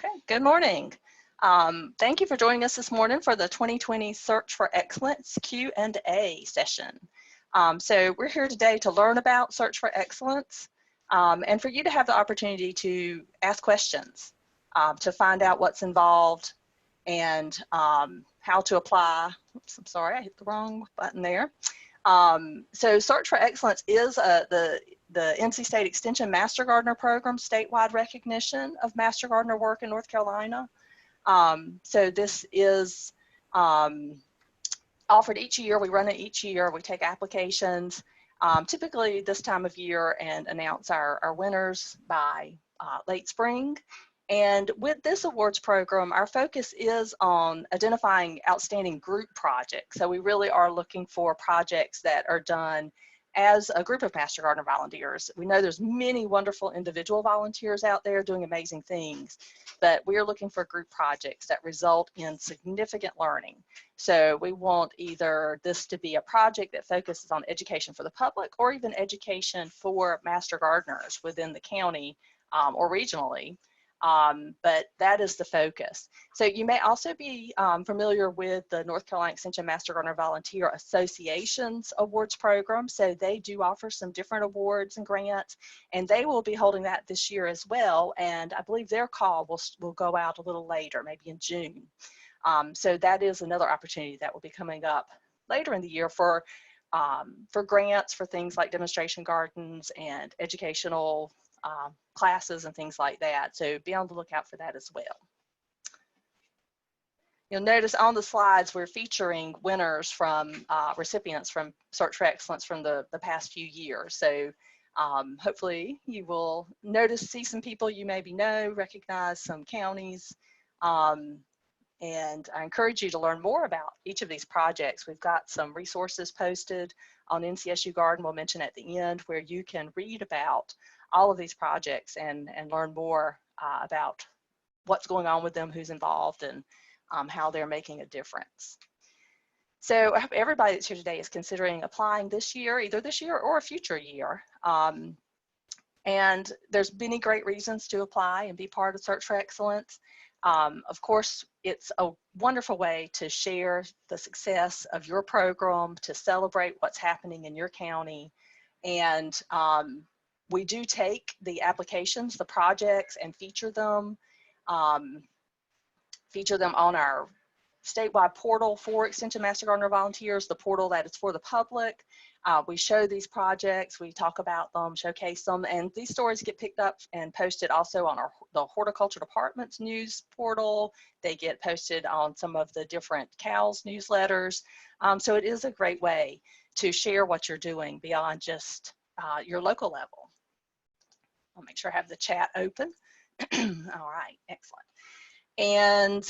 Okay, good morning. Thank you for joining us this morning for the 2020 Search for Excellence Q&A session. So we're here today to learn about Search for Excellence and for you to have the opportunity to ask questions, to find out what's involved and how to apply. Oops, I'm sorry, I hit the wrong button there. So Search for Excellence is the NC State Extension Master Gardener Program statewide recognition of Master Gardener work in North Carolina. So this is offered each year. We run it each year. We take applications typically this time of year and announce our winners by late spring. And with this awards program, our focus is on identifying outstanding group projects. So we really are looking for projects that are done as a group of Master Gardener volunteers. We know there's many wonderful individual volunteers out there doing amazing things, but we are looking for group projects that result in significant learning. So we want either this to be a project that focuses on education for the public or even education for Master Gardeners within the county or regionally. But that is the focus. So you may also be familiar with the North Carolina Extension Master Gardener Volunteer Association's awards program. So they do offer some different awards and grants, and they will be holding that this year as well. And I believe their call will go out a little later, maybe in June. So that is another opportunity that will be coming up later in the year for grants for things like demonstration gardens and educational classes and things like that. So be on the lookout for that as well. You'll notice on the slides we're featuring winners from recipients from Search for Excellence from the past few years. So hopefully you will see some people you maybe know, recognize some counties, and I encourage you to learn more about each of these projects. We've got some resources posted on NCSU Garden, we'll mention at the end, where you can read about all of these projects and learn more about what's going on with them, who's involved, and how they're making a difference. So I hope everybody that's here today is considering applying this year, either this year or a future year. And there's many great reasons to apply and be part of Search for Excellence. Of course, it's a wonderful way to share the success of your program, to celebrate what's happening in your county. And we do take the applications, the projects, and feature them on our statewide portal for Extension Master Gardener volunteers, the portal that is for the public. We show these projects, we talk about them, showcase them, and these stories get picked up and posted also on the Horticulture Department's news portal. They get posted on some of the different CAL's newsletters. So it is a great way to share what you're doing beyond just your local level. I'll make sure I have the chat open. All right, excellent. And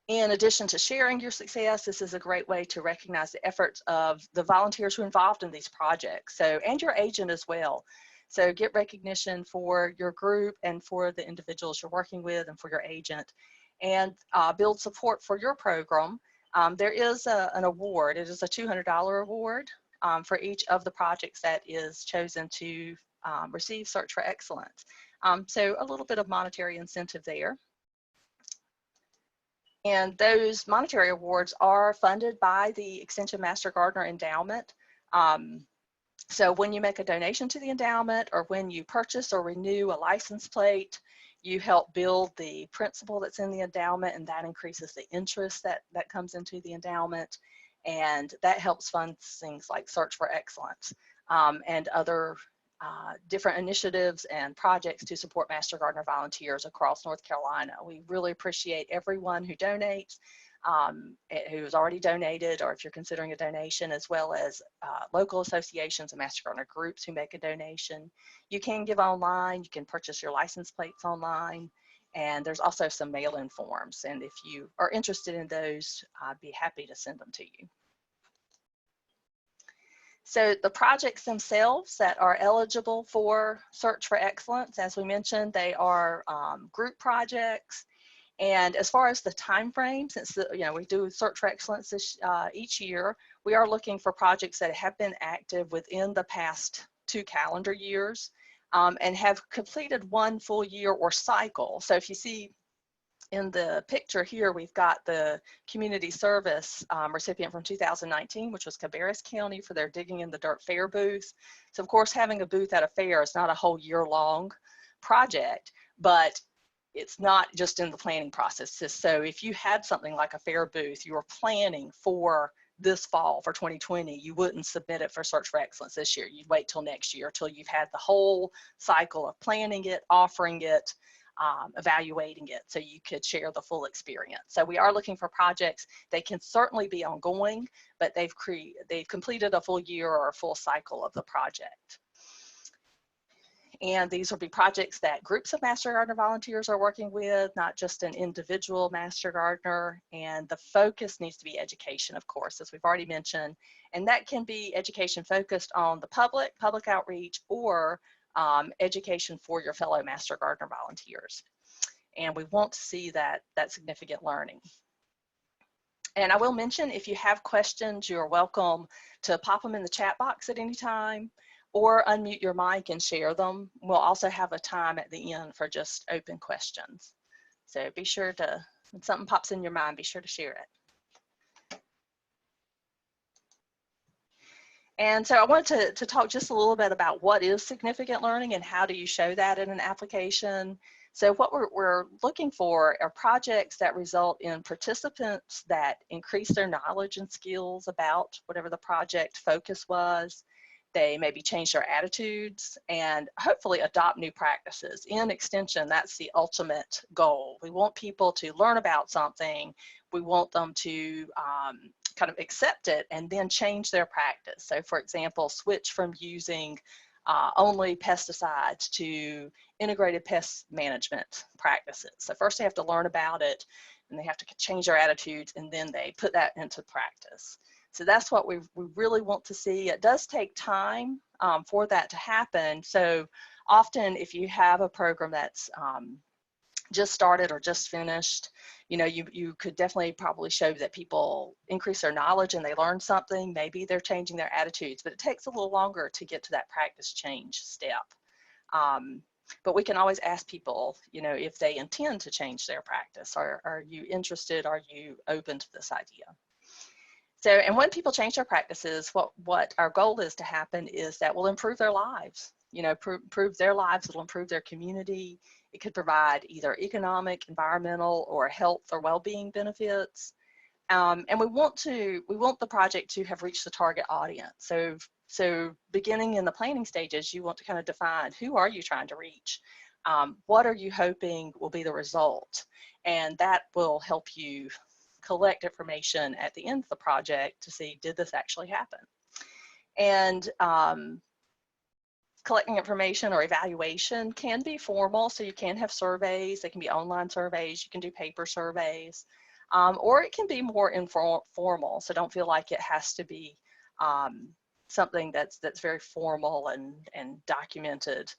in addition to sharing your success, this is a great way to recognize the efforts of the volunteers who are involved in these projects, and your agent as well. So get recognition for your group and for the individuals you're working with and for your agent, and build support for your program. There is an award. It is a $200 award for each of the projects that is chosen to receive Search for Excellence. So a little bit of monetary incentive there. And those monetary awards are funded by the Extension Master Gardener Endowment. So when you make a donation to the endowment, or when you purchase or renew a license plate, you help build the principal that's in the endowment, and that increases the interest that comes into the endowment. And that helps fund things like Search for Excellence and other different initiatives and projects to support Master Gardener volunteers across North Carolina. We really appreciate everyone who donates, who has already donated, or if you're considering a donation, as well as local associations and Master Gardener groups who make a donation. You can give online, you can purchase your license plates online, and there's also some mail-in forms. And if you are interested in those, I'd be happy to send them to you. So the projects themselves that are eligible for Search for Excellence, as we mentioned, they are group projects. And as far as the time frame, since we do Search for Excellence each year, we are looking for projects that have been active within the past 2 calendar years. and have completed one full year or cycle. So if you see in the picture here, we've got the community service recipient from 2019, which was Cabarrus County for their Digging in the Dirt Fair booth. So of course, having a booth at a fair is not a whole year-long project, but it's not just in the planning process. So if you had something like a fair booth, you were planning for this fall for 2020, you wouldn't submit it for Search for Excellence this year. You'd wait till next year, till you've had the whole cycle of planning it, offering it, evaluating it, so you could share the full experience. So we are looking for projects. They can certainly be ongoing, but they've completed a full year or a full cycle of the project. And these will be projects that groups of Master Gardener volunteers are working with, not just an individual Master Gardener. And the focus needs to be education, of course, as we've already mentioned. And that can be education focused on the public outreach, or education for your fellow Master Gardener volunteers. And we want to see that significant learning. And I will mention, if you have questions, you're welcome to pop them in the chat box at any time, or unmute your mic and share them. We'll also have a time at the end for just open questions. So be sure to, when something pops in your mind, be sure to share it. And so I wanted to talk just a little bit about what is significant learning and how do you show that in an application. So what we're looking for are projects that result in participants that increase their knowledge and skills about whatever the project focus was. They maybe change their attitudes and hopefully adopt new practices. In extension, that's the ultimate goal. We want people to learn about something. We want them to kind of accept it and then change their practice. So for example, switch from using only pesticides to integrated pest management practices. So first they have to learn about it, and they have to change their attitudes, and then they put that into practice. So that's what we really want to see. It does take time for that to happen. So often if you have a program that's just started or just finished, you know, you could definitely probably show that people increase their knowledge and they learn something. Maybe they're changing their attitudes, but it takes a little longer to get to that practice change step. But we can always ask people, you know, if they intend to change their practice. Are you interested? Are you open to this idea? So, and when people change their practices, what our goal is to happen is that we'll improve their lives, you know, improve their lives, it'll improve their community. It could provide either economic, environmental, or health or well-being benefits. And we want the project to have reached the target audience. So beginning in the planning stages, you want to kind of define, who are you trying to reach? What are you hoping will be the result? And that will help you collect information at the end of the project to see, did this actually happen? And collecting information or evaluation can be formal, so you can have surveys. They can be online surveys, you can do paper surveys, or it can be more informal, so don't feel like it has to be something that's very formal and documented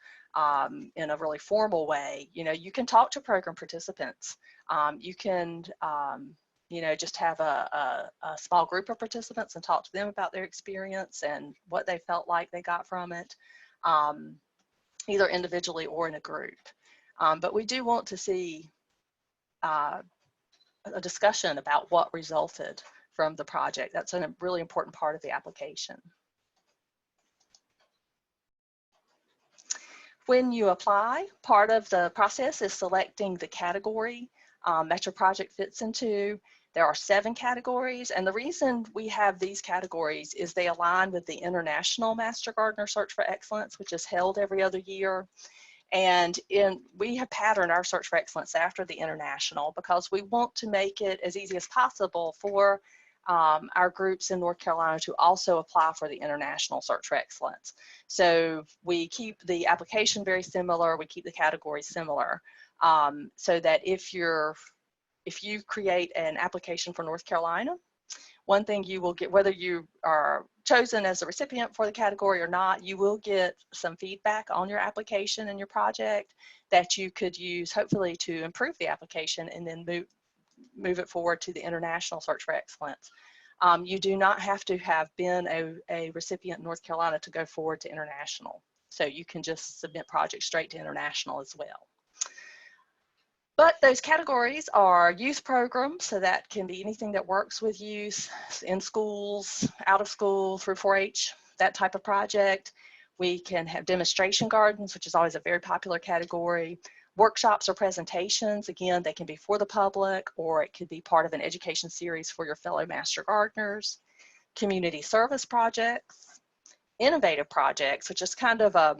in a really formal way. You know, you can talk to program participants. You can you know, just have a small group of participants and talk to them about their experience and what they felt like they got from it, either individually or in a group. But we do want to see a discussion about what resulted from the project. That's a really important part of the application. When you apply, part of the process is selecting the category that your project fits into. There are 7 categories, and the reason we have these categories is they align with the International Master Gardener Search for Excellence, which is held every other year. And we have patterned our Search for Excellence after the International because we want to make it as easy as possible for our groups in North Carolina to also apply for the International Search for Excellence. So we keep the application very similar, we keep the categories similar, so that if you create an application for North Carolina, one thing you will get, whether you are chosen as a recipient for the category or not, you will get some feedback on your application and your project that you could use hopefully to improve the application and then move it forward to the International Search for Excellence. You do not have to have been a recipient in North Carolina to go forward to International. So you can just submit projects straight to international as well. But those categories are youth programs, so that can be anything that works with youth in schools, out of school, through 4-H, that type of project. We can have demonstration gardens, which is always a very popular category. Workshops or presentations, again, they can be for the public, or it could be part of an education series for your fellow Master Gardeners. Community service projects, innovative projects, which is kind of a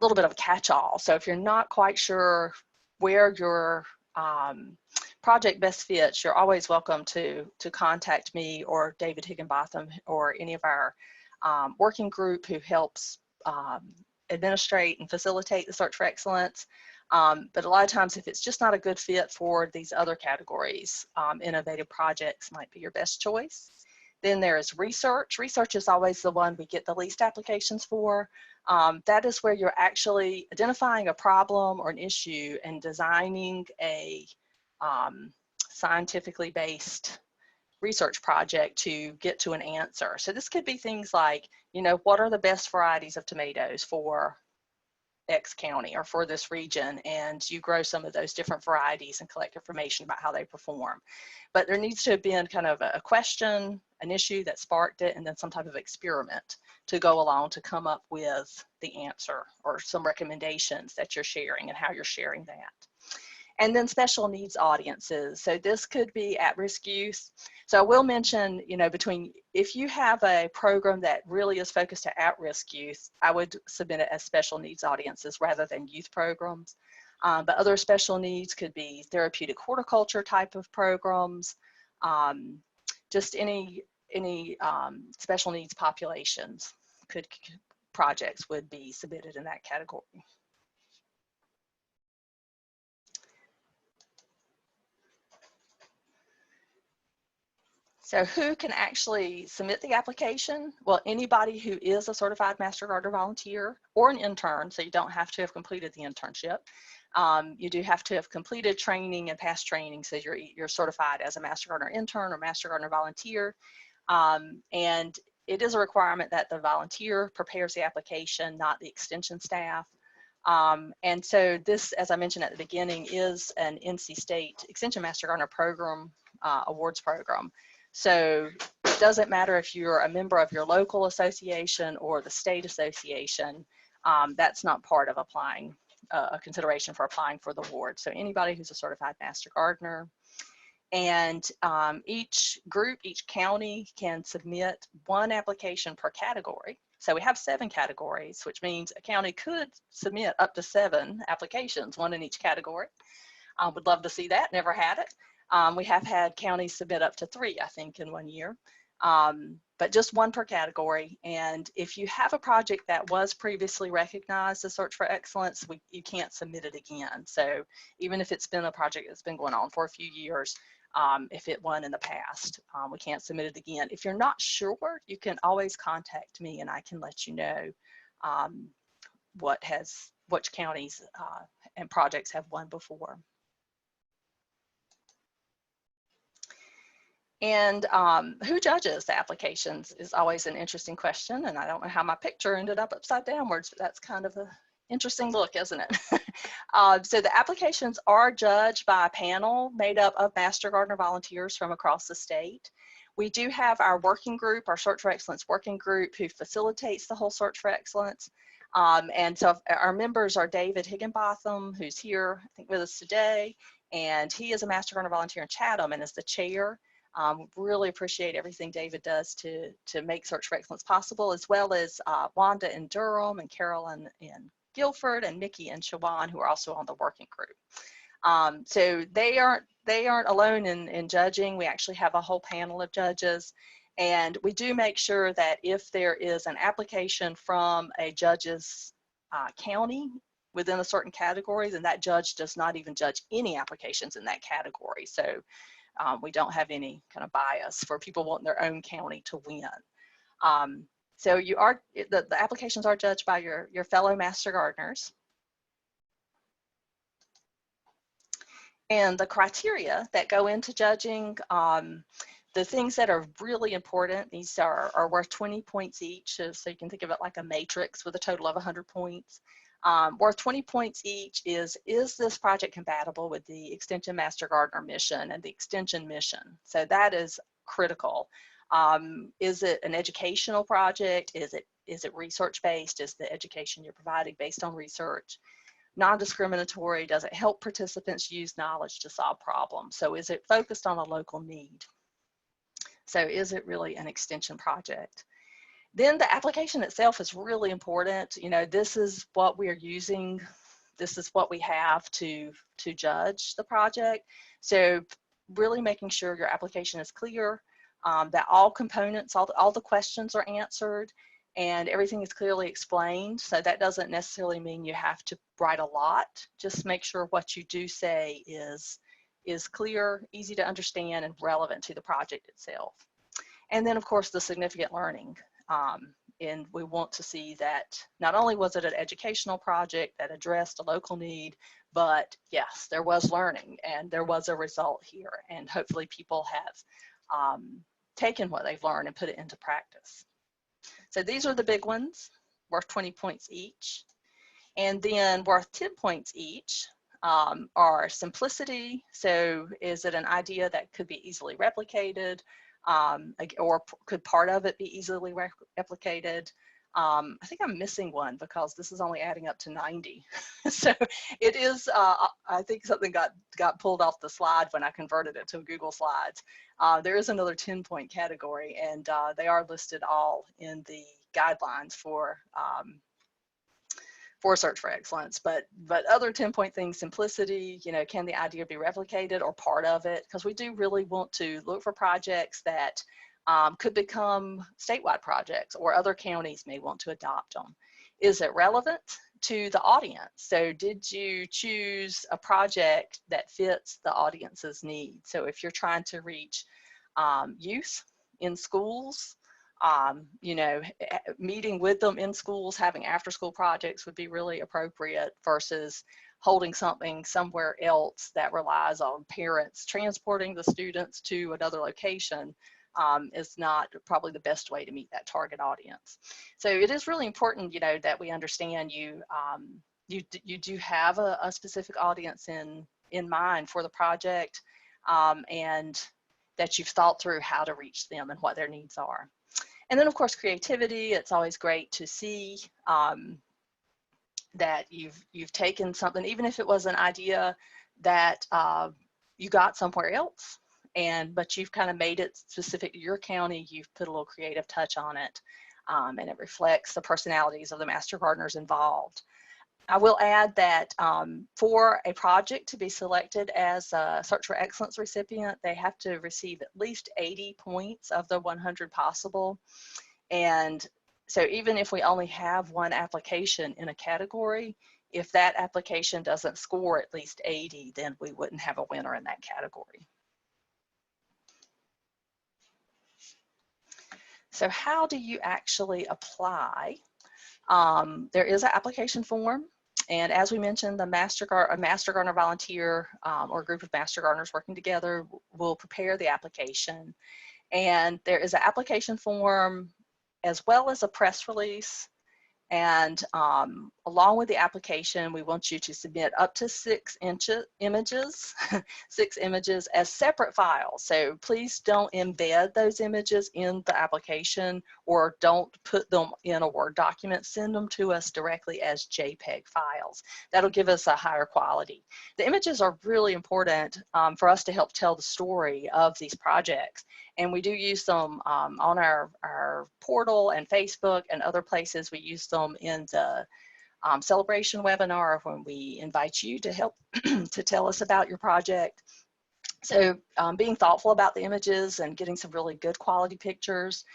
little bit of a catch-all. So if you're not quite sure where your project best fits, you're always welcome to contact me or David Higginbotham or any of our working group who helps administrate and facilitate the Search for Excellence. But a lot of times, if it's just not a good fit for these other categories, innovative projects might be your best choice. Then there is research. Research is always the one we get the least applications for. That is where you're actually identifying a problem or an issue and designing a scientifically based research project to get to an answer. So this could be things like, you know, what are the best varieties of tomatoes for X county or for this region, and you grow some of those different varieties and collect information about how they perform. But there needs to have been kind of a question, an issue that sparked it, and then some type of experiment to go along to come up with the answer or some recommendations that you're sharing and how you're sharing that. And then special needs audiences. So this could be at-risk youth. So I will mention, you know, if you have a program that really is focused to at-risk youth, I would submit it as special needs audiences rather than youth programs. But other special needs could be therapeutic horticulture type of programs, just any special needs populations projects would be submitted in that category. So who can actually submit the application? Well, anybody who is a certified Master Gardener volunteer or an intern, so you don't have to have completed the internship. You do have to have completed training and past training, so you're certified as a Master Gardener intern or Master Gardener volunteer. And it is a requirement that the volunteer prepares the application, not the extension staff. And so this, as I mentioned at the beginning, is an NC State Extension Master Gardener program, awards program. So it doesn't matter if you're a member of your local association or the state association, that's not part of applying, a consideration for applying for the award. So anybody who's a certified Master Gardener. And each group, each county can submit one application per category. So we have 7 categories, which means a county could submit up to 7 applications, one in each category. Would love to see that, never had it. We have had counties submit up to 3, I think, in 1 year, but just 1 per category. And if you have a project that was previously recognized as Search for Excellence, you can't submit it again. So even if it's been a project that's been going on for a few years, if it won in the past, we can't submit it again. If you're not sure, you can always contact me and I can let you know which counties and projects have won before. And who judges the applications is always an interesting question, and I don't know how my picture ended up upside downwards, but that's kind of an interesting look, isn't it? So the applications are judged by a panel made up of Master Gardener volunteers from across the state. We do have our working group, our Search for Excellence working group, who facilitates the whole Search for Excellence. And so our members are David Higginbotham, who's here, I think, with us today, and he is a Master Gardener volunteer in Chatham and is the chair. Really appreciate everything David does to make Search for Excellence possible, as well as Wanda in Durham and Carolyn in Guilford and Mickey and Shawan, who are also on the working group. So they aren't alone in judging. We actually have a whole panel of judges, and we do make sure that if there is an application from a judge's county within a certain category, then that judge does not even judge any applications in that category. So we don't have any kind of bias for people wanting their own county to win. So the applications are judged by your fellow Master Gardeners. And the criteria that go into judging, The things that are really important, these are worth 20 points each, so you can think of it like a matrix with a total of 100 points. Worth 20 points each is this project compatible with the Extension Master Gardener mission and the Extension mission? So that is critical. Is it an educational project? Is it research-based? Is the education you're providing based on research? Non-discriminatory? Does it help participants use knowledge to solve problems? So is it focused on a local need? So is it really an extension project? Then the application itself is really important. You know, this is what we're using. This is what we have to judge the project. So really making sure your application is clear, that all components, all the questions are answered, and everything is clearly explained. So that doesn't necessarily mean you have to write a lot. Just make sure what you do say is clear, easy to understand, and relevant to the project itself. And then, of course, the significant learning. And we want to see that not only was it an educational project that addressed a local need, but yes, there was learning and there was a result here. And hopefully people have taken what they've learned and put it into practice. So these are the big ones, worth 20 points each. And then worth 10 points each are simplicity. So is it an idea that could be easily replicated? Or could part of it be easily replicated? I think I'm missing one because this is only adding up to 90. So it is, I think something got pulled off the slide when I converted it to Google Slides. There is another 10-point category, and they are listed all in the guidelines for Search for Excellence, but other 10-point things, simplicity, you know, can the idea be replicated or part of it? Because we do really want to look for projects that could become statewide projects, or other counties may want to adopt them. Is it relevant to the audience? So did you choose a project that fits the audience's needs? So if you're trying to reach youth in schools, you know, meeting with them in schools, having after-school projects would be really appropriate, versus holding something somewhere else that relies on parents transporting the students to another location. Is not probably the best way to meet that target audience. So it is really important, you know, that we understand you do have a specific audience in mind for the project, and that you've thought through how to reach them and what their needs are. And then, of course, creativity. It's always great to see that you've taken something, even if it was an idea that you got somewhere else, but you've kind of made it specific to your county. You've put a little creative touch on it, and it reflects the personalities of the master gardeners involved. I will add that for a project to be selected as a Search for Excellence recipient, they have to receive at least 80 points of the 100 possible. And so even if we only have one application in a category, if that application doesn't score at least 80, then we wouldn't have a winner in that category. So how do you actually apply? There is an application form. And as we mentioned, a Master Gardener volunteer or a group of Master Gardeners working together will prepare the application. And there is an application form as well as a press release. And along with the application, we want you to submit up to 6 images, 6 images as separate files. So please don't embed those images in the application, or don't put them in a Word document. Send them to us directly as JPEG files. That'll give us a higher quality. The images are really important for us to help tell the story of these projects. And we do use them on our portal and Facebook and other places. We use them in the celebration webinar when we invite you to help to tell us about your project. So being thoughtful about the images and getting some really good quality pictures.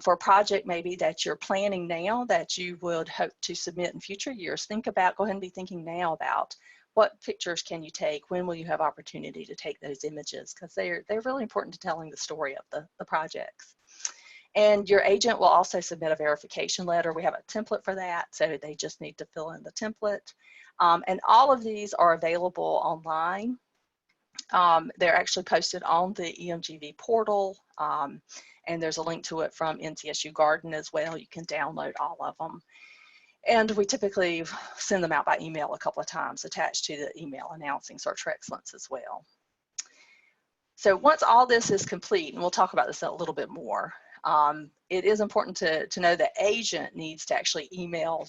For a project maybe that you're planning now that you would hope to submit in future years, go ahead and be thinking now about what pictures can you take, when will you have opportunity to take those images, because they're really important to telling the story of the projects. And your agent will also submit a verification letter. We have a template for that, so they just need to fill in the template. And all of these are available online. They're actually posted on the EMGV portal, and there's a link to it from NCSU Garden as well. You can download all of them. And we typically send them out by email a couple of times attached to the email announcing Search for Excellence as well. So once all this is complete, and we'll talk about this a little bit more, it is important to know the agent needs to actually email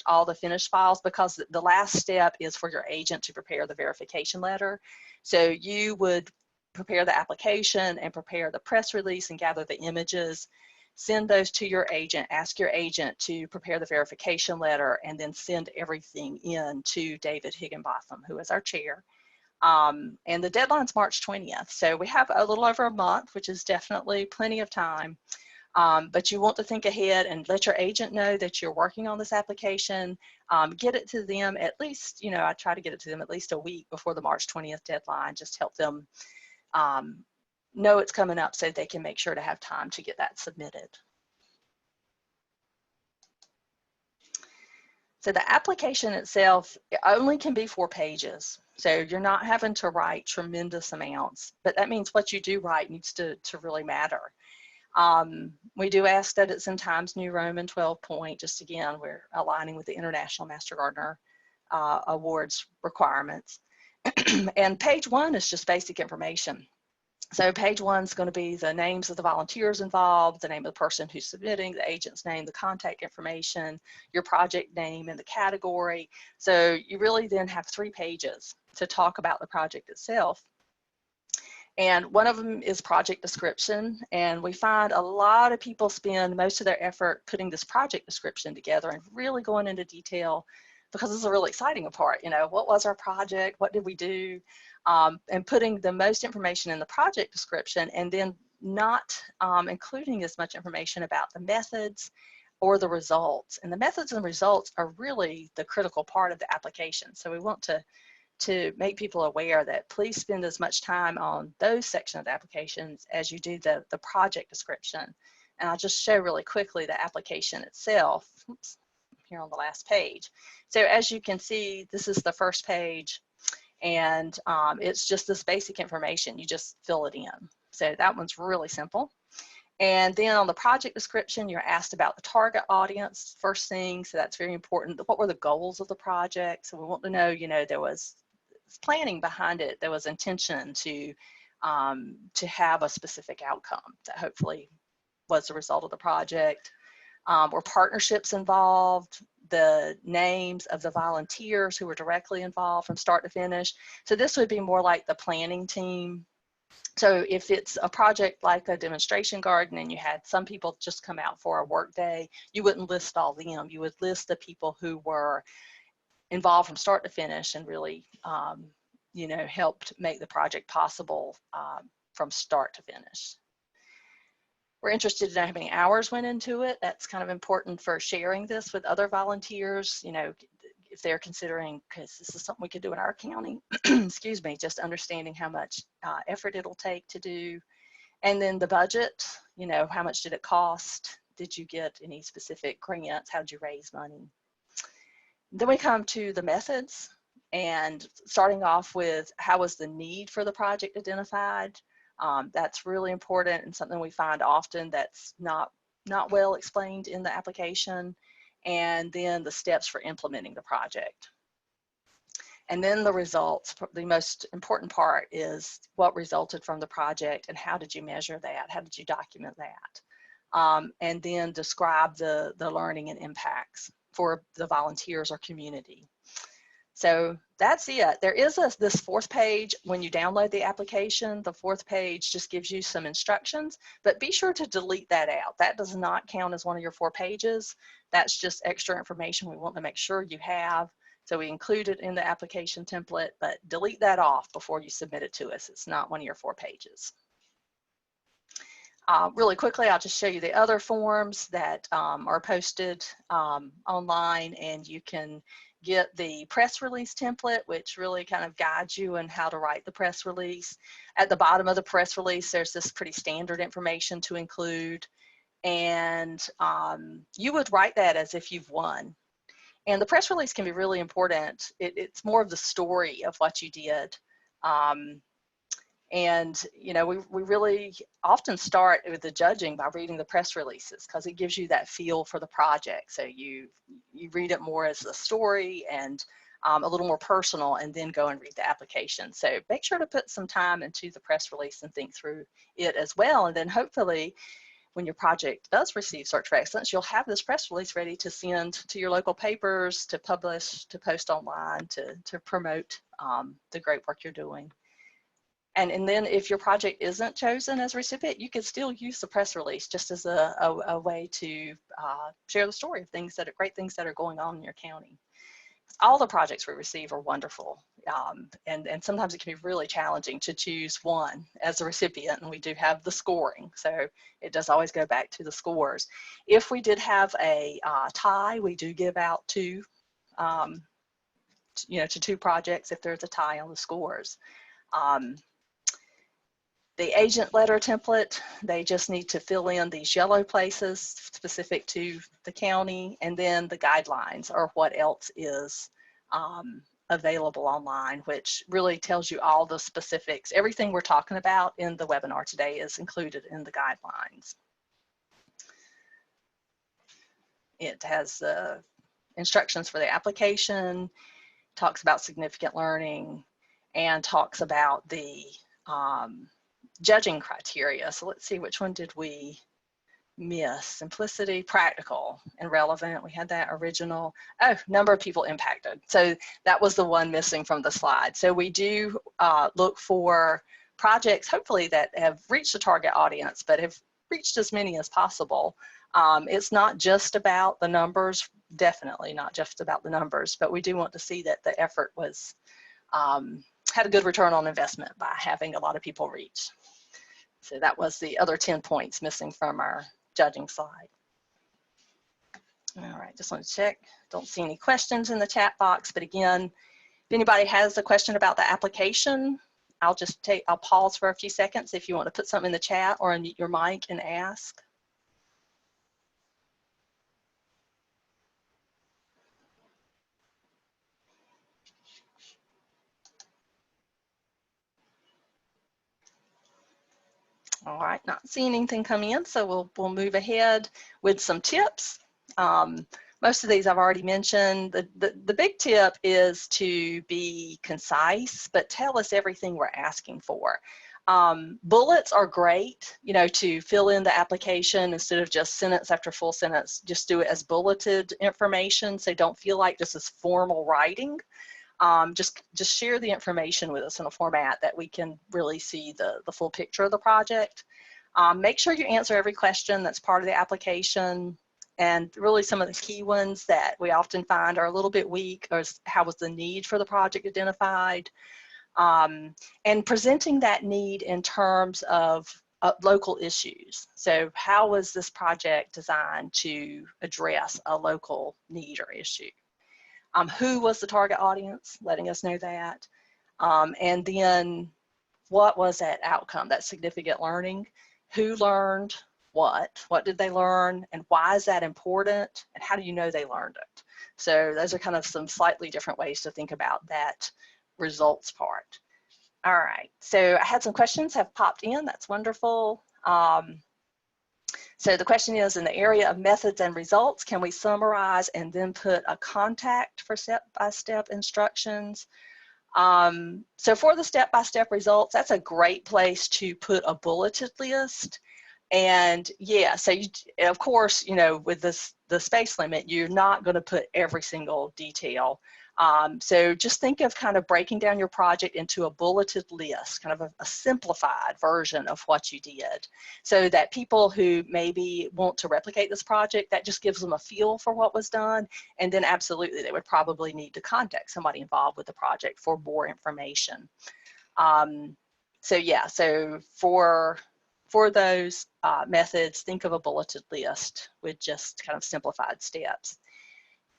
all the finished files, because the last step is for your agent to prepare the verification letter. So you would prepare the application and prepare the press release and gather the images, send those to your agent, ask your agent to prepare the verification letter, and then send everything in to David Higginbotham, who is our chair. And the deadline's March 20th. So we have a little over a month, which is definitely plenty of time. But you want to think ahead and let your agent know that you're working on this application. Get it to them at least, I try to get it to them at least a week before the March 20th deadline. Just help them know it's coming up so they can make sure to have time to get that submitted. So the application itself, it only can be 4 pages. So you're not having to write tremendous amounts, but that means what you do write needs to really matter. We do ask that it's in Times New Roman 12 point. Just again, we're aligning with the International Master Gardener Awards requirements. And page 1 is just basic information. So page 1 is going to be the names of the volunteers involved, the name of the person who's submitting, the agent's name, the contact information, your project name, and the category. So you really then have 3 pages to talk about the project itself. And one of them is project description. And we find a lot of people spend most of their effort putting this project description together and really going into detail, because it's a really exciting part. What was our project? What did we do? And putting the most information in the project description, and then not including as much information about the methods or the results. And the methods and results are really the critical part of the application. So we want to make people aware that please spend as much time on those sections of the applications as you do the project description. And I'll just show really quickly the application itself. Oops, here on the last page. So as you can see, this is the first page, and it's just this basic information. You just fill it in. So that one's really simple. And then on the project description, you're asked about the target audience first thing. So that's very important. What were the goals of the project? So we want to know, there was planning behind it. There was intention to have a specific outcome that hopefully was the result of the project. Were partnerships involved, the names of the volunteers who were directly involved from start to finish. So this would be more like the planning team. So if it's a project like a demonstration garden and you had some people just come out for a work day, you wouldn't list all them. You would list the people who were involved from start to finish and really, helped make the project possible from start to finish. We're interested to know how many hours went into it. That's kind of important for sharing this with other volunteers, if they're considering, because this is something we could do in our county, excuse me, just understanding how much effort it'll take to do. And then the budget, how much did it cost? Did you get any specific grants? How did you raise money? Then we come to the methods, and starting off with how was the need for the project identified? That's really important and something we find often that's not well explained in the application. And then the steps for implementing the project. And then the results. The most important part is what resulted from the project and how did you measure that? How did you document that? And then describe the learning and impacts for the volunteers or community. So that's it. There is this 4th page when you download the application. The 4th page just gives you some instructions, but be sure to delete that out. That does not count as one of your 4 pages. That's just extra information we want to make sure you have. So we include it in the application template, but delete that off before you submit it to us. It's not one of your 4 pages. Really quickly, I'll just show you the other forms that are posted online, and you can get the press release template, which really kind of guides you in how to write the press release. At the bottom of the press release, there's this pretty standard information to include, and you would write that as if you've won. And the press release can be really important. It's more of the story of what you did. And, you know, we really often start with the judging by reading the press releases because it gives you that feel for the project. So you read it more as a story and a little more personal, and then go and read the application. So make sure to put some time into the press release and think through it as well. And then hopefully when your project does receive Search for Excellence, you'll have this press release ready to send to your local papers, to publish, to post online, to promote the great work you're doing. And then if your project isn't chosen as a recipient, you can still use the press release just as a way to share the story of things that are great things that are going on in your county. All the projects we receive are wonderful, and sometimes it can be really challenging to choose one as a recipient, and we do have the scoring, so it does always go back to the scores. If we did have a tie, we do give out two, you know, to two projects if there's a tie on the scores. The agent letter template, they just need to fill in these yellow places specific to the county, and then the guidelines or what else is available online, which really tells you all the specifics. Everything we're talking about in the webinar today is included in the guidelines. It has instructions for the application, talks about significant learning, and talks about the judging criteria. So let's see, which one did we miss? Simplicity, practical, and relevant. We had that original. Oh, number of people impacted. So that was the one missing from the slide. So we do look for projects, hopefully, that have reached the target audience, but have reached as many as possible. It's not just about the numbers, definitely not just about the numbers, but we do want to see that the effort was had a good return on investment by having a lot of people reach. So that was the other 10 points missing from our judging slide. All right, just want to check. Don't see any questions in the chat box, but again, if anybody has a question about the application, I'll pause for a few seconds if you want to put something in the chat or unmute your mic and ask. All right, not seeing anything come in, so we'll move ahead with some tips. Most of these I've already mentioned. The big tip is to be concise, but tell us everything we're asking for. Bullets are great, you know, to fill in the application instead of just sentence after full sentence. Just do it as bulleted information, so don't feel like this is formal writing. Just share the information with us in a format that we can really see the full picture of the project. Make sure you answer every question that's part of the application, and really some of the key ones that we often find are a little bit weak, or how was the need for the project identified, and presenting that need in terms of local issues. So how was this project designed to address a local need or issue? Who was the target audience, letting us know that. And then what was that outcome, that significant learning? Who learned what did they learn, and why is that important, and how do you know they learned it? So those are kind of some slightly different ways to think about that results part. All right, so I had some questions have popped in, that's wonderful. So the question is, in the area of methods and results, can we summarize and then put a contact for step-by-step instructions? So for the step-by-step results, that's a great place to put a bulleted list. And yeah, so of course, you know, with the space limit, you're not going to put every single detail. So just think of kind of breaking down your project into a bulleted list, kind of a simplified version of what you did, so that people who maybe want to replicate this project, that just gives them a feel for what was done. And then absolutely, they would probably need to contact somebody involved with the project for more information. So yeah, so for those methods, think of a bulleted list with just kind of simplified steps.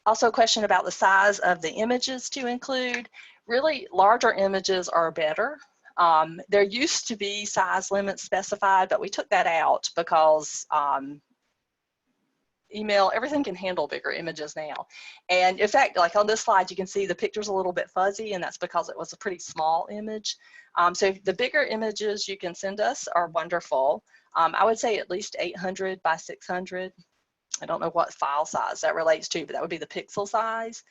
Also a question about the size of the images to include. Really, larger images are better. There used to be size limits specified, but we took that out because email, everything can handle bigger images now. And in fact, like on this slide, you can see the picture's a little bit fuzzy, and that's because it was a pretty small image. So the bigger images you can send us are wonderful. I would say at least 800 by 600. I don't know what file size that relates to, but that would be the pixel size.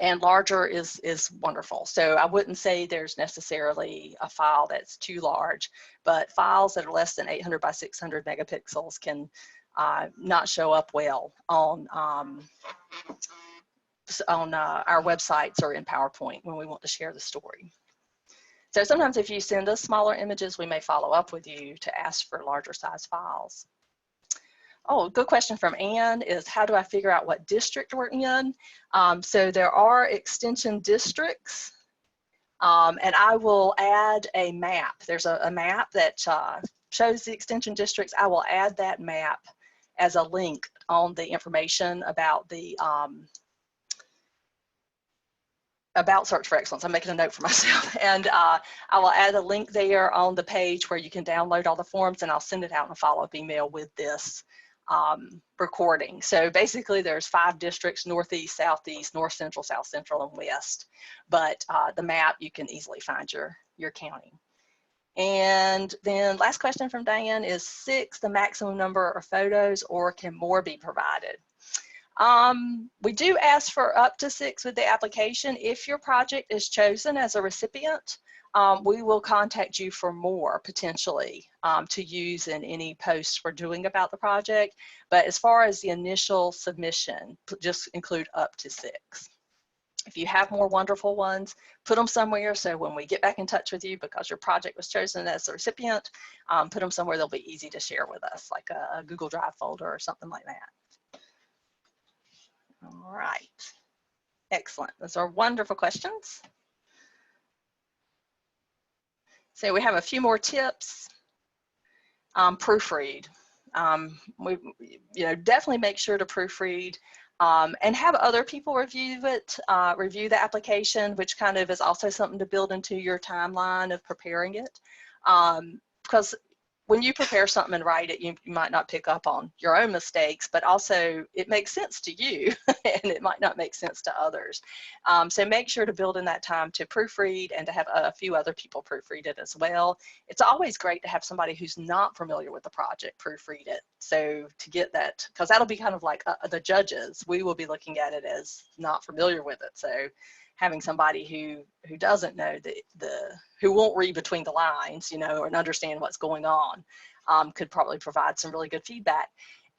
And larger is wonderful. So I wouldn't say there's necessarily a file that's too large, but files that are less than 800 by 600 megapixels can not show up well on our websites or in PowerPoint when we want to share the story. So sometimes if you send us smaller images, we may follow up with you to ask for larger size files. Oh, good question from Anne is, how do I figure out what district we're in? So there are extension districts, and I will add a map. There's a map that shows the extension districts. I will add that map as a link on the information about the about Search for Excellence. I'm making a note for myself. And I will add a link there on the page where you can download all the forms, and I'll send it out in a follow-up email with this recording. So basically there's 5 districts: Northeast, Southeast, North Central, South Central, and West. But the map, you can easily find your county. And then last question from Diane is 6 the maximum number of photos, or can more be provided? We do ask for up to 6 with the application. If your project is chosen as a recipient, we will contact you for more potentially to use in any posts we're doing about the project. But as far as the initial submission, just include up to 6. If you have more wonderful ones, put them somewhere so when we get back in touch with you because your project was chosen as a recipient, put them somewhere they'll be easy to share with us, like a Google Drive folder or something like that. All right, excellent. Those are wonderful questions. So we have a few more tips. Proofread. Definitely make sure to proofread and have other people review it, review the application, which kind of is also something to build into your timeline of preparing it. Because when you prepare something and write it, you might not pick up on your own mistakes, but also it makes sense to you and it might not make sense to others. So make sure to build in that time to proofread and to have a few other people proofread it as well. It's always great to have somebody who's not familiar with the project proofread it. So to get that, because that'll be kind of like the judges, we will be looking at it as not familiar with it. So having somebody who doesn't know who won't read between the lines, and understand what's going on, could probably provide some really good feedback.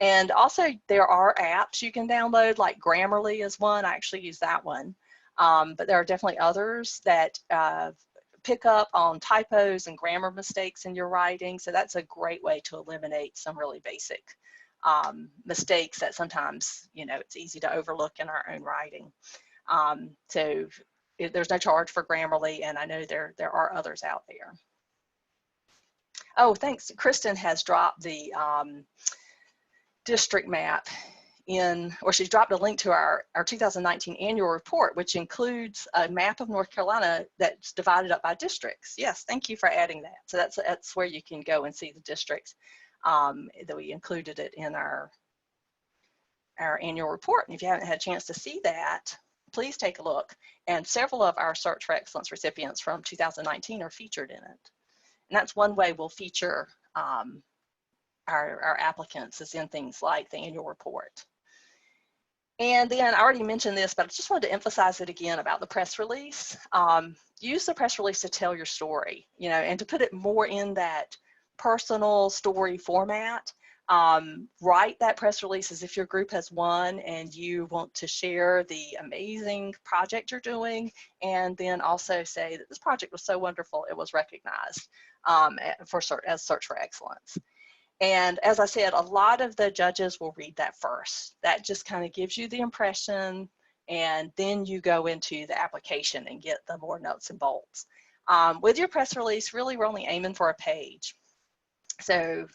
And also there are apps you can download, like Grammarly is one. I actually use that one. But there are definitely others that pick up on typos and grammar mistakes in your writing. So that's a great way to eliminate some really basic mistakes that sometimes, it's easy to overlook in our own writing. So there's no charge for Grammarly, and I know there are others out there. Oh, thanks. Kristen has dropped the district map or she's dropped a link to our 2019 annual report, which includes a map of North Carolina that's divided up by districts. Yes, thank you for adding that. So that's where you can go and see the districts that we included it in our annual report. And if you haven't had a chance to see that, please take a look. And several of our Search for Excellence recipients from 2019 are featured in it. And that's one way we'll feature our applicants, is in things like the annual report. And then I already mentioned this, but I just wanted to emphasize it again about the press release. Use the press release to tell your story, and to put it more in that personal story format. Write that press release as if your group has won and you want to share the amazing project you're doing, and then also say that this project was so wonderful it was recognized as Search for Excellence. And as I said, a lot of the judges will read that first. That just kind of gives you the impression, and then you go into the application and get the more nuts and bolts. With your press release, really we're only aiming for a page. So,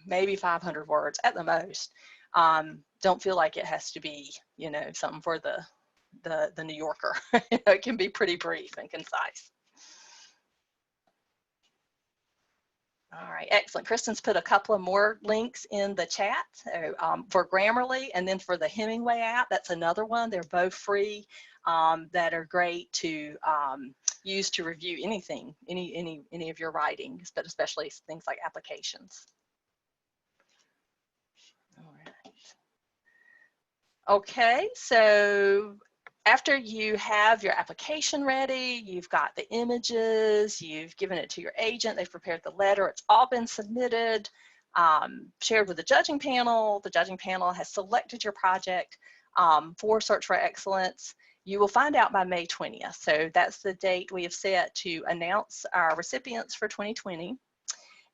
maybe 500 words at the most. Don't feel like it has to be, something for the New Yorker. It can be pretty brief and concise. All right, excellent. Kristen's put a couple of more links in the chat for Grammarly, and then for the Hemingway app, that's another one. They're both free that are great to use to review anything, any of your writings, but especially things like applications. All right. Okay, so after you have your application ready, you've got the images, you've given it to your agent, they've prepared the letter, it's all been submitted, shared with the judging panel. The judging panel has selected your project for Search for Excellence. You will find out by May 20th. So that's the date we have set to announce our recipients for 2020.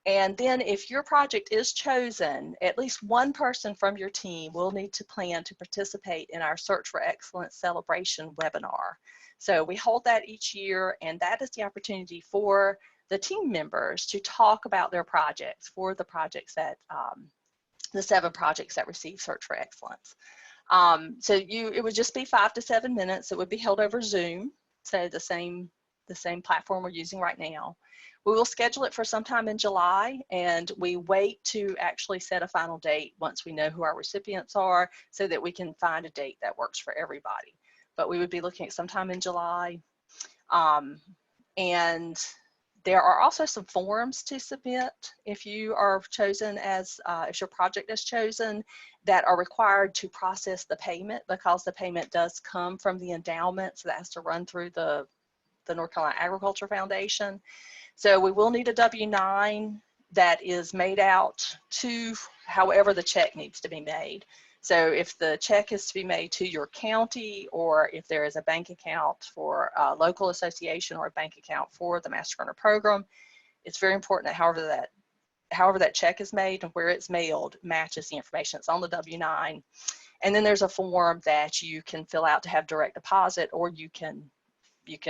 And then if your project is chosen, at least one person from your team will need to plan to participate in our Search for Excellence celebration webinar. So we hold that each year, and that is the opportunity for the team members to talk about their projects, for the projects that, the 7 projects that receive Search for Excellence. So it would just be 5 to 7 minutes. It would be held over Zoom, so the same platform we're using right now. We will schedule it for sometime in July, and we wait to actually set a final date once we know who our recipients are, so that we can find a date that works for everybody. But we would be looking at sometime in July. And there are also some forms to submit if you are chosen as, if your project is chosen, that are required to process the payment, because the payment does come from the endowment, so that has to run through the North Carolina Agriculture Foundation. So we will need a W-9 that is made out to however the check needs to be made. So if the check is to be made to your county, or if there is a bank account for a local association or a bank account for the Master Gardener program, it's very important that however that check is made and where it's mailed matches the information that's on the W-9. And then there's a form that you can fill out to have direct deposit, or you can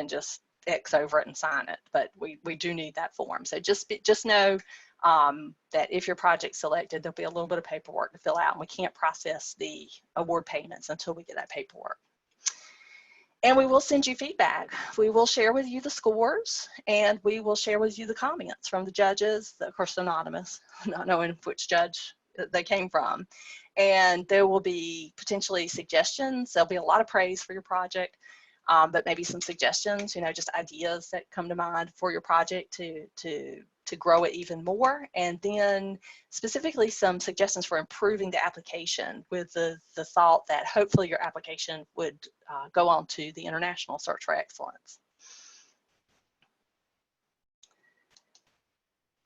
just X over it and sign it, but we do need that form. So just know that if your project's selected, there'll be a little bit of paperwork to fill out, and we can't process the award payments until we get that paperwork. And we will send you feedback. We will share with you the scores, and we will share with you the comments from the judges, of course anonymous, not knowing which judge they came from. And there will be potentially suggestions. There'll be a lot of praise for your project. But maybe some suggestions, just ideas that come to mind for your project to grow it even more. And then specifically some suggestions for improving the application, with the thought that hopefully your application would go on to the International Search for Excellence.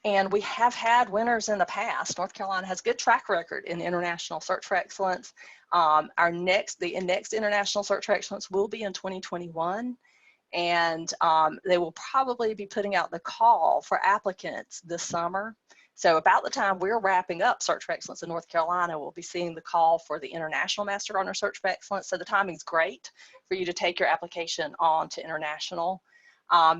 And we have had winners in the past. North Carolina has a good track record in the International Search for Excellence. The next International Search for Excellence will be in 2021. And they will probably be putting out the call for applicants this summer. So about the time we're wrapping up Search for Excellence in North Carolina, we'll be seeing the call for the International Master Gardener Search for Excellence. So the timing's great for you to take your application on to international.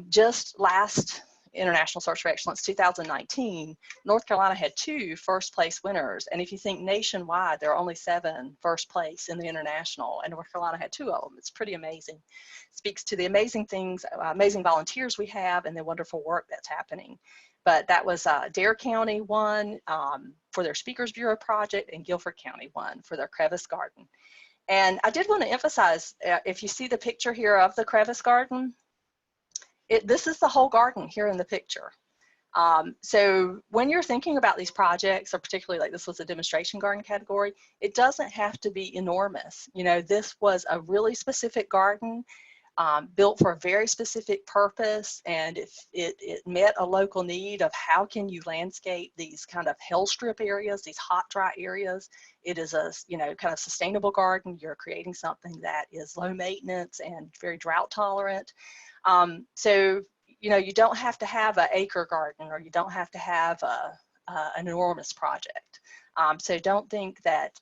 Just last International Search for Excellence 2019, North Carolina had 2 first place winners. And if you think nationwide, there are only 7 first place in the international, and North Carolina had 2 of them. It's pretty amazing. Speaks to the amazing things, amazing volunteers we have, and the wonderful work that's happening. But that was Dare County won for their Speakers Bureau project, and Guilford County won for their crevice garden. And I did want to emphasize, if you see the picture here of the crevice garden, this is the whole garden here in the picture. So when you're thinking about these projects, or particularly like this was a demonstration garden category, it doesn't have to be enormous. This was a really specific garden built for a very specific purpose, and it met a local need of how can you landscape these kind of hell strip areas, these hot, dry areas. It is a kind of sustainable garden. You're creating something that is low maintenance and very drought tolerant. So, you don't have to have an acre garden, or you don't have to have an enormous project. So don't think that,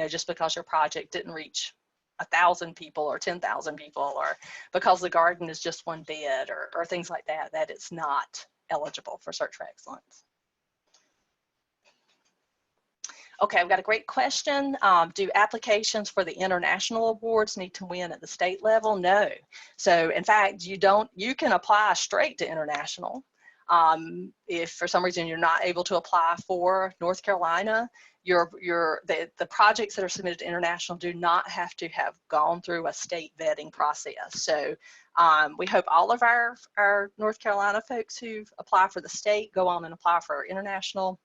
just because your project didn't reach 1,000 people or 10,000 people, or because the garden is just 1 bed or things like that, that it's not eligible for Search for Excellence. Okay, I've got a great question. Do applications for the international awards need to win at the state level? No. So in fact, you can apply straight to international. If for some reason you're not able to apply for North Carolina, the projects that are submitted to international do not have to have gone through a state vetting process. So we hope all of our North Carolina folks who apply for the state go on and apply for international,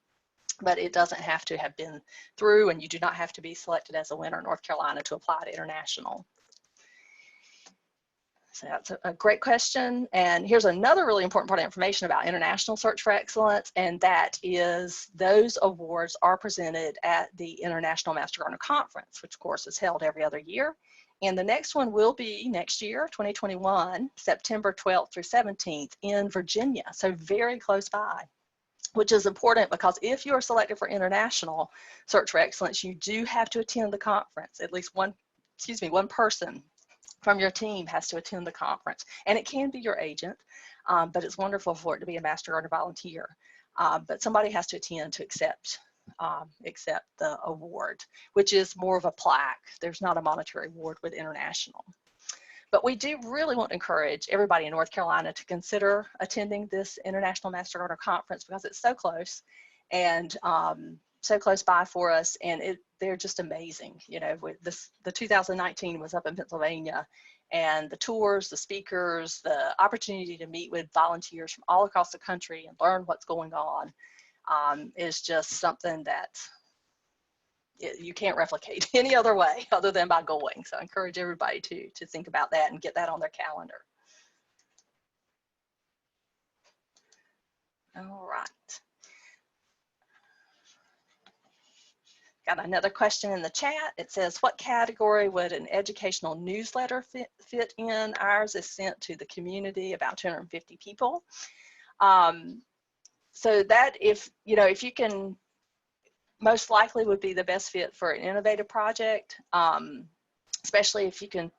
but it doesn't have to have been through, and you do not have to be selected as a winner in North Carolina to apply to international. So that's a great question. And here's another really important part of information about International Search for Excellence, and that is those awards are presented at the International Master Gardener Conference, which of course is held every other year. And the next one will be next year, 2021, September 12th through 17th in Virginia, so very close by, which is important because if you are selected for International Search for Excellence, you do have to attend the conference. At least one person from your team has to attend the conference, and it can be your agent, but it's wonderful for it to be a Master Gardener volunteer. But somebody has to attend to accept the award, which is more of a plaque. There's not a monetary award with international. But we do really want to encourage everybody in North Carolina to consider attending this International Master Gardener Conference because it's so close and so close by for us, and they're just amazing. You know, the 2019 was up in Pennsylvania, and the tours, the speakers, the opportunity to meet with volunteers from all across the country and learn what's going on is just something that you can't replicate any other way other than by going. So I encourage everybody to think about that and get that on their calendar. All right. Got another question in the chat. It says, what category would an educational newsletter fit in? Ours is sent to the community, about 250 people. So that if you can, most likely would be the best fit for an innovative project, especially if you can,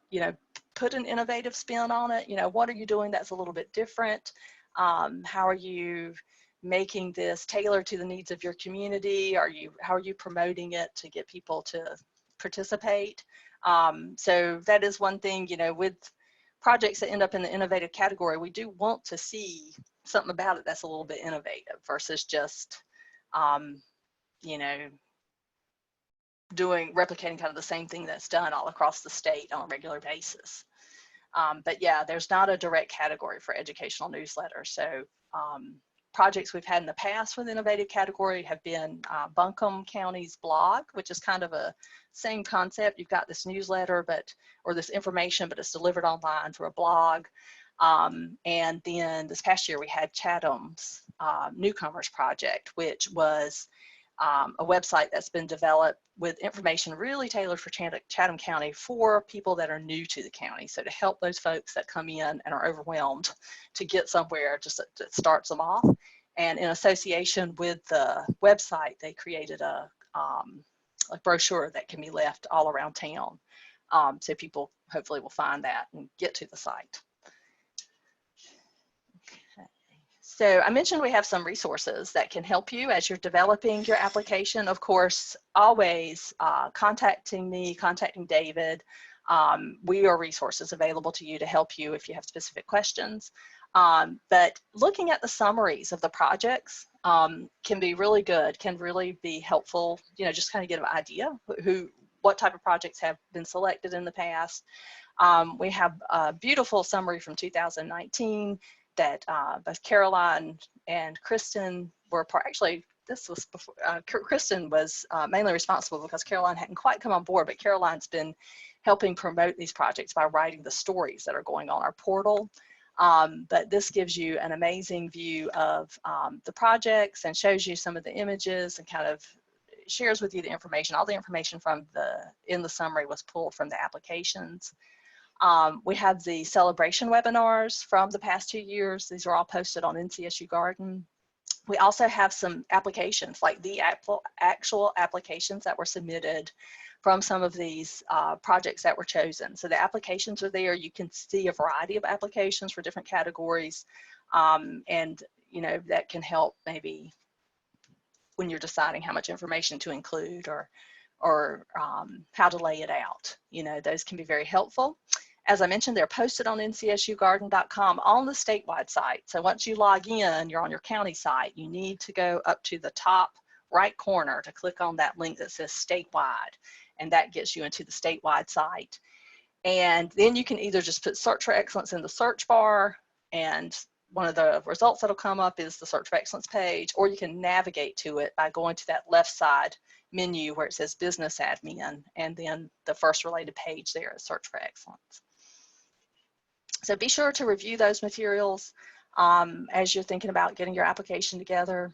put an innovative spin on it. What are you doing that's a little bit different? How are you making this tailored to the needs of your community? How are you promoting it to get people to participate? So that is one thing, with projects that end up in the innovative category, we do want to see something about it that's a little bit innovative versus just, replicating kind of the same thing that's done all across the state on a regular basis. But yeah, there's not a direct category for educational newsletters. So projects we've had in the past with innovative category have been Buncombe County's blog, which is kind of a same concept. You've got this newsletter, or this information, but it's delivered online through a blog. And then this past year we had Chatham's Newcomers Project, which was a website that's been developed with information really tailored for Chatham County for people that are new to the county. So to help those folks that come in and are overwhelmed to get somewhere just that starts them off. And in association with the website, they created a brochure that can be left all around town. So people hopefully will find that and get to the site. So I mentioned we have some resources that can help you as you're developing your application. Of course, always contacting me, contacting David. We are resources available to you to help you if you have specific questions. But looking at the summaries of the projects can be really good, can really be helpful, just kind of get an idea what type of projects have been selected in the past. We have a beautiful summary from 2019 that both Caroline and Kristen were part. Actually, this was before, Kristen was mainly responsible because Caroline hadn't quite come on board, but Caroline's been helping promote these projects by writing the stories that are going on our portal. But this gives you an amazing view of the projects and shows you some of the images and kind of shares with you the information. All the information in the summary was pulled from the applications. We have the celebration webinars from the past 2 years. These are all posted on NCSU Garden. We also have some applications, like the actual applications that were submitted from some of these projects that were chosen. So the applications are there. You can see a variety of applications for different categories. And that can help maybe when you're deciding how much information to include or how to lay it out. Those can be very helpful. As I mentioned, they're posted on ncsugarden.com on the statewide site. So once you log in, you're on your county site. You need to go up to the top right corner to click on that link that says statewide, and that gets you into the statewide site. And then you can either just put Search for Excellence in the search bar, and one of the results that'll come up is the Search for Excellence page, or you can navigate to it by going to that left side menu where it says Business Admin, and then the first related page there is Search for Excellence. So be sure to review those materials as you're thinking about getting your application together.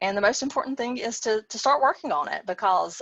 And the most important thing is to start working on it, because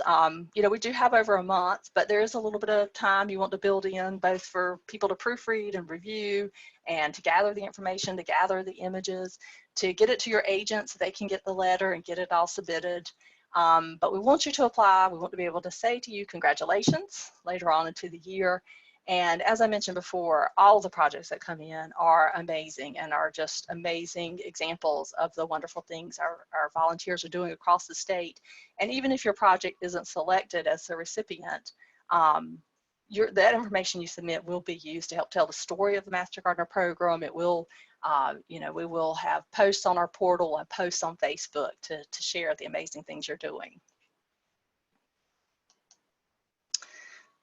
you know, we do have over a month, but there is a little bit of time you want to build in, both for people to proofread and review, and to gather the information, to gather the images, to get it to your agent so they can get the letter and get it all submitted. But we want you to apply. We want to be able to say to you, congratulations, later on into the year. And as I mentioned before, all the projects that come in are amazing and are just amazing examples of the wonderful things our volunteers are doing across the state. And even if your project isn't selected as the recipient, that information you submit will be used to help tell the story of the Master Gardener program. It will, you know, we will have posts on our portal and posts on Facebook to share the amazing things you're doing.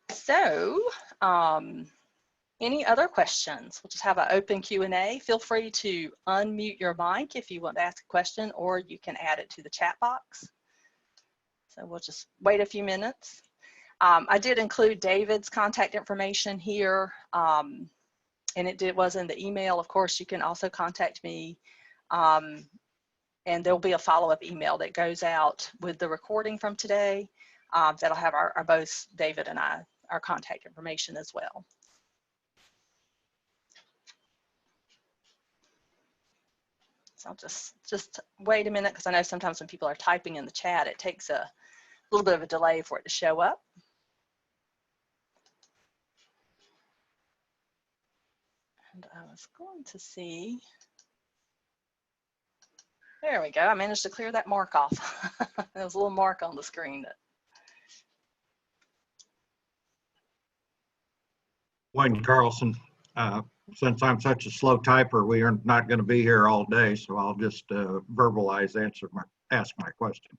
So, any other questions? We'll just have an open Q&A. Feel free to unmute your mic if you want to ask a question, or you can add it to the chat box. So we'll just wait a few minutes. I did include David's contact information here, and it was in the email. Of course, you can also contact me, and there'll be a follow-up email that goes out with the recording from today. That'll have our both David and our contact information as well. So I'll just wait a minute, because I know sometimes when people are typing in the chat, it takes a little bit of a delay for it to show up. And I was going to see, there we go. I managed to clear that mark off. There was a little mark on the screen. Wayne Carlson, since I'm such a slow typer, we are not going to be here all day, so I'll just verbalize ask my question.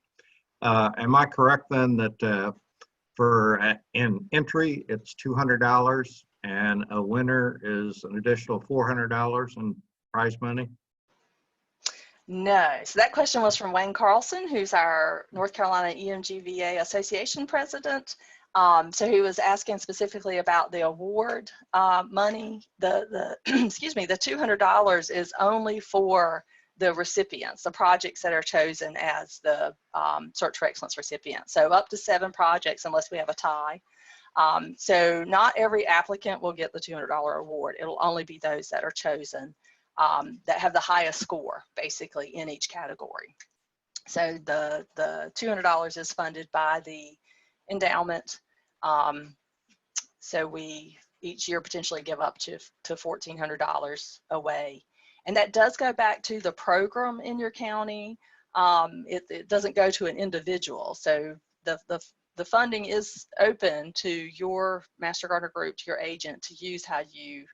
Am I correct then that for an entry it's $200 and a winner is an additional $400 in prize money? No, so that question was from Wayne Carlson, who's our North Carolina EMGVA Association president. So he was asking specifically about the award money. The excuse me, the $200 is only for the recipients, the projects that are chosen as the Search for Excellence recipients. So up to 7 projects unless we have a tie. So not every applicant will get the $200 award. It'll only be those that are chosen that have the highest score, basically, in each category. So the $200 is funded by the endowment. So we each year potentially give up to $1,400 away. And that does go back to the program in your county. It doesn't go to an individual. So the funding is open to your Master Gardener group, to your agent, to use how you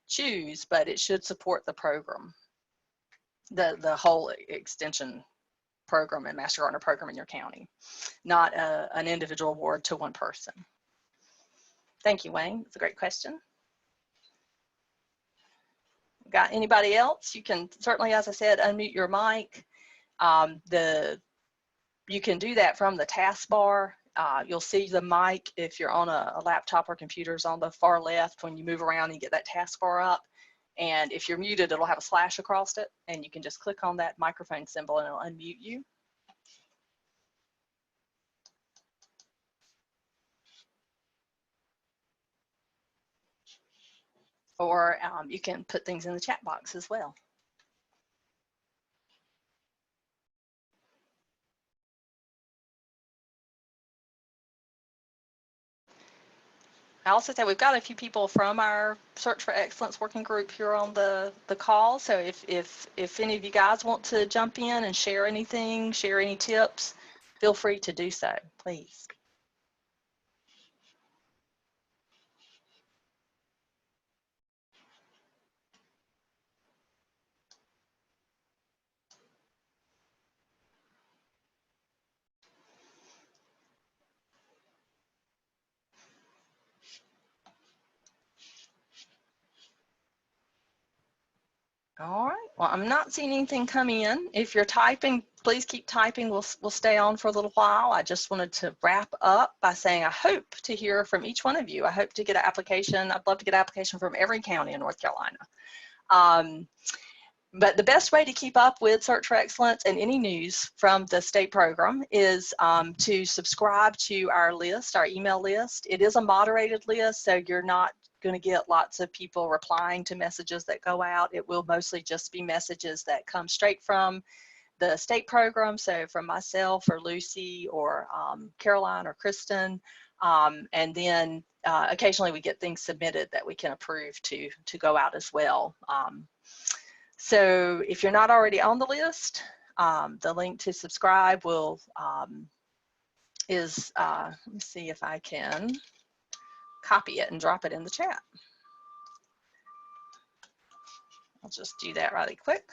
choose, but it should support the program, the whole extension program and Master Gardener program in your county, not an individual award to one person. Thank you, Wayne. It's a great question. Got anybody else? You can certainly, as I said, unmute your mic. You can do that from the taskbar. You'll see the mic if you're on a laptop or computers on the far left. When you move around and get that taskbar up, and if you're muted, it'll have a slash across it, and you can just click on that microphone symbol and it'll unmute you. Or you can put things in the chat box as well. I also say we've got a few people from our Search for Excellence working group here on the call. So if any of you guys want to jump in and share anything, share any tips, feel free to do so, please. All right, well, I'm not seeing anything come in. If you're typing, please keep typing. We'll stay on for a little while. I just wanted to wrap up by saying I hope to hear from each one of you. I hope to get an application. I'd love to get an application from every county in North Carolina. But the best way to keep up with Search for Excellence and any news from the state program is to subscribe to our list, our email list. It is a moderated list, so you're not going to get lots of people replying to messages that go out. It will mostly just be messages that come straight from the state program, so from myself or Lucy or Caroline or Kristen, and then occasionally we get things submitted that we can approve to go out as well. So if you're not already on the list, the link to subscribe will let me see if I can copy it and drop it in the chat. I'll just do that really quick.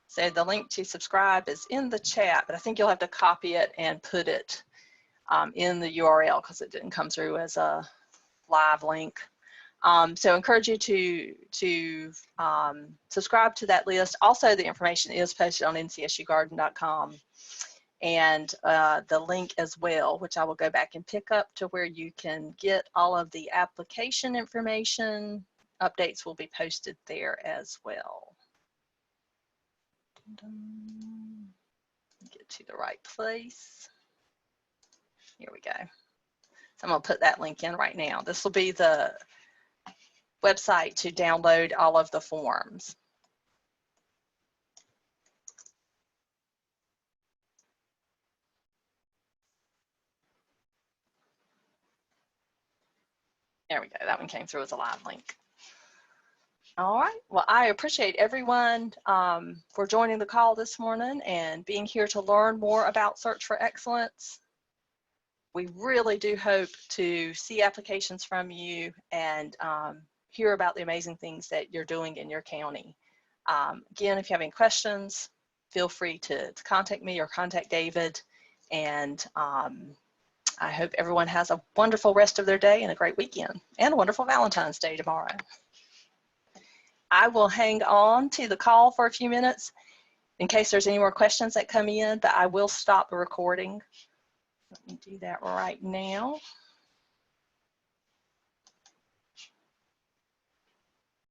So the link to subscribe is in the chat, but I think you'll have to copy it and put it in the URL because it didn't come through as a live link. So I encourage you to subscribe to that list. Also, the information is posted on ncsugarden.com, and the link as well, which I will go back and pick up to where you can get all of the application information. Updates will be posted there as well. Get to the right place. Here we go. So I'm going to put that link in right now. This will be the website to download all of the forms. There we go. That one came through as a live link. All right. Well, I appreciate everyone for joining the call this morning and being here to learn more about Search for Excellence. We really do hope to see applications from you and hear about the amazing things that you're doing in your county. Again, if you have any questions, feel free to contact me or contact David. And I hope everyone has a wonderful rest of their day and a great weekend and a wonderful Valentine's Day tomorrow. I will hang on to the call for a few minutes in case there's any more questions that come in, but I will stop the recording. Let me do that right now.